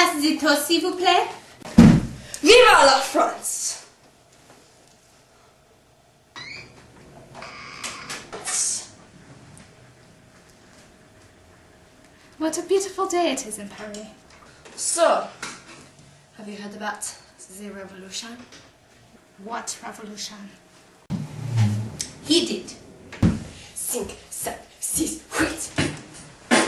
passe the toast, s'il vous plaît? Viva la France! What a beautiful day it is in Paris. So, have you heard about the revolution? What revolution? He did. 5, 7, 6, 8.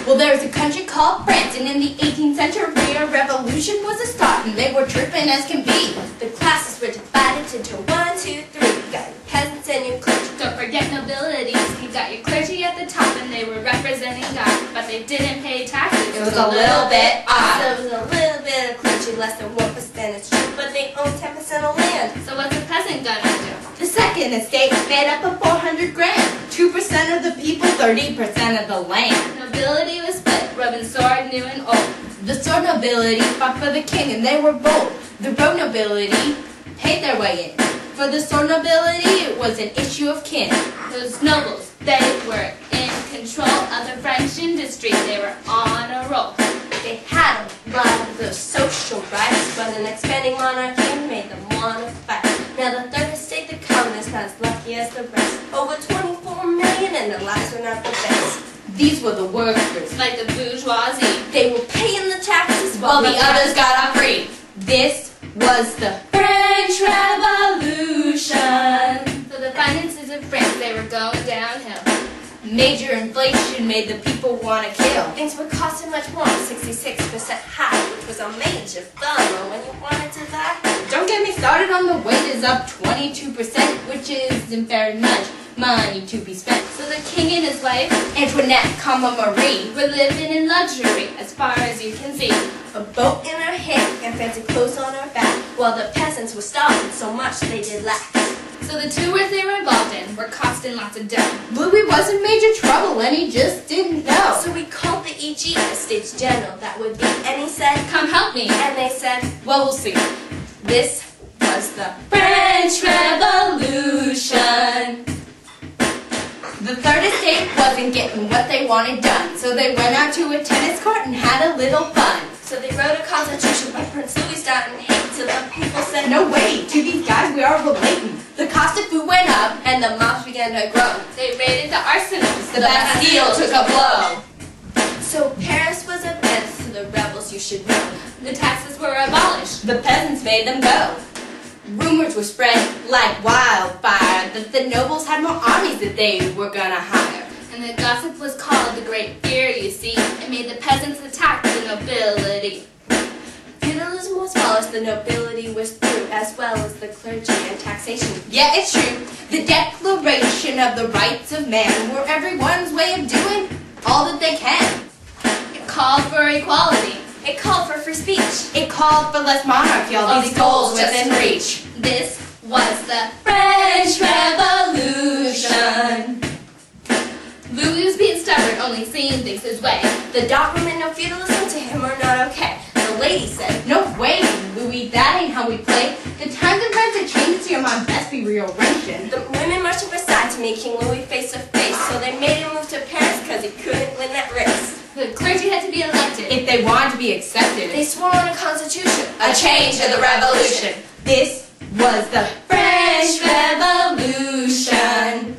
Well, there was a country called France, and in the 18th century, a revolution was a start, and they were tripping as can be. The classes were divided into 1, 2, 3. You got your peasants and your clergy. Don't forget nobility. You got your clergy at the top, and they were representing God, but they didn't pay taxes. It was a little bit odd. There was a little bit of clergy, less than 1%, it's true, but they own 10% of land. So what's a peasant gonna do? The second estate made up of 400 grand. 2% of the people, 30% of the land. Nobility was split, rubbing sword new and old. The sword nobility fought for the king, and they were bold. The road nobility paid their way in. For the sword nobility, it was an issue of kin. Those nobles, they were in control of the French industry. They were on a roll. They had a lot of those social rights, but an expanding monarchy made them want to fight. Now the third estate, the colonists, not as lucky as the rest. Over 24 million, and their lives were not the best. These were the workers. Like the bourgeoisie. They were paying the taxes While the others got off free. This was the French Revolution. So the finances of France, they were going downhill. Major inflation made the people want to kill. Things were costing much more, 66% high, which was a major bummer when you wanted to buy. Don't get me started on the wages up 22%, which isn't very much money to be spent. So the king and his wife, Antoinette, comma Marie, were living in luxury, as far as you can see. A boat in her hand and fancy clothes on her back, while the peasants were starving so much they did lack. So the two wars they were involved in were costing lots of dough. Louis was in major trouble and he just didn't know. So we called the EG, the States General, that would be, and he said, Come help me. and they said, Well, we'll see. this was the French Revolution. The third estate wasn't getting what they wanted done, so they went out to a tennis court and had a little fun. So they wrote a constitution by Prince Louis starting hate till the people said, No way, to these guys we are relating. The cost of food went up, and the mobs began to grow. They raided the arsenals. the Bastille took a blow. So Paris was a menace to the rebels, you should know. The taxes were abolished. The peasants made them go. Rumors were spread like wildfire that the nobles had more armies that they were gonna hire. And the gossip was called the Great Fear, you see. It made the peasants attack the nobility. Feudalism was abolished, the nobility was through, as well as the clergy and taxation. Yeah, it's true. The Declaration of the Rights of Man were everyone's way of doing all that they can. It called for equality. It called for free speech. It called for less monarchy, all these goals within reach. This was the French Revolution. Louis was being stubborn, only seeing things his way. The document of feudalism to him are not okay. The lady said, No way, Louis, that ain't how we play. The times and times have changed, so your mind best be rearranged. the women marched to Versailles to meet King Louis face to face, so they made him move to Paris because he couldn't win that race. The clergy had to be elected. If they wanted to be accepted, They swore on a constitution. a change to the revolution. This was the French Revolution.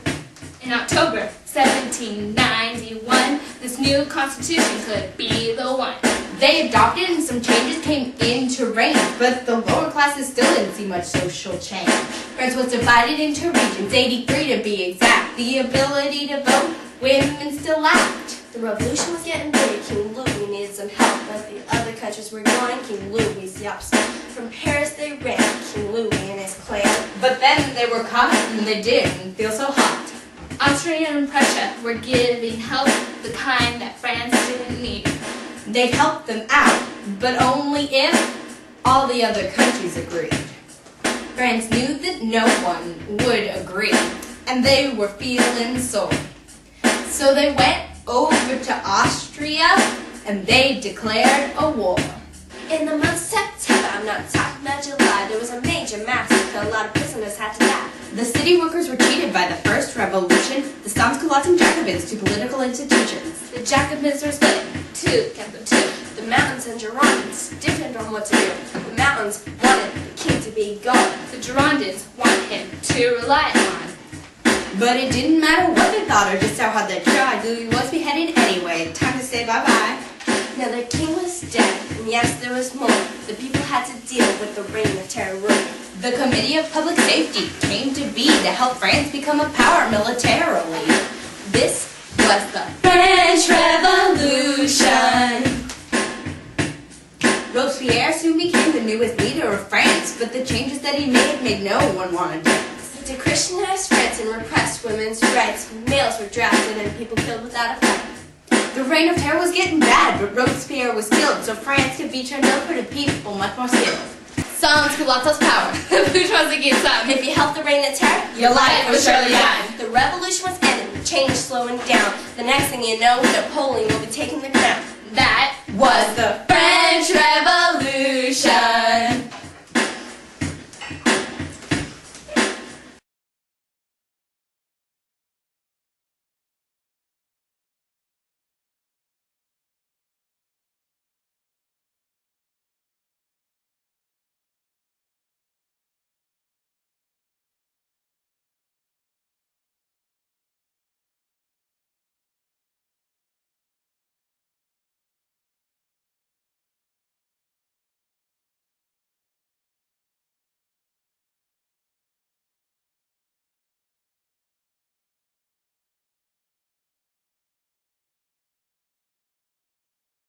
In October 1791, this new constitution could be the one. They adopted and some changes came into reign, but the lower classes still didn't see much social change. France was divided into regions, 83 to be exact. The ability to vote, women still lacked. The revolution was getting big. King Louis needed some help. As the other countries were going, King Louis was the opposite. From Paris they ran, King Louis and his clan. But then they were caught and they didn't feel so hot. Austria and Prussia were giving help, the kind that France didn't need. They'd help them out, but only if all the other countries agreed. France knew that no one would agree, and they were feeling sore. So they went over to Austria, and they declared a war. In the month of September, I'm not talking about July, there was a major massacre. A lot of prisoners had to die. The city workers were cheated by the first revolution, the sans-culottes and Jacobins to political institutions. The Jacobins were split. Two kept them two. The The mountains and Girondins differed on what to do. The mountains wanted the king to be gone. The Girondins want him to rely on. But it didn't matter what they thought or just how hard they tried. Louis was beheaded anyway. Time to say bye-bye. Now the king was dead, and yes, there was more. The people had to deal with the reign of terror. The Committee of Public Safety came to be to help France become a power militarily. This was the French Revolution. Robespierre soon became the newest leader of France, but the changes that he made no one want to dance. To Christianize France and repress women's rights, males were drafted and people killed without a fight. The reign of terror was getting bad, but Robespierre was killed, so France could be turned over to people much more skilled. Sans culottes power. The bourgeoisie gets up. If you helped the reign of terror, Your life was surely done. the revolution was ended, the change slowing down. The next thing you know, Napoleon will be taking the crown. That Was the French Revolution.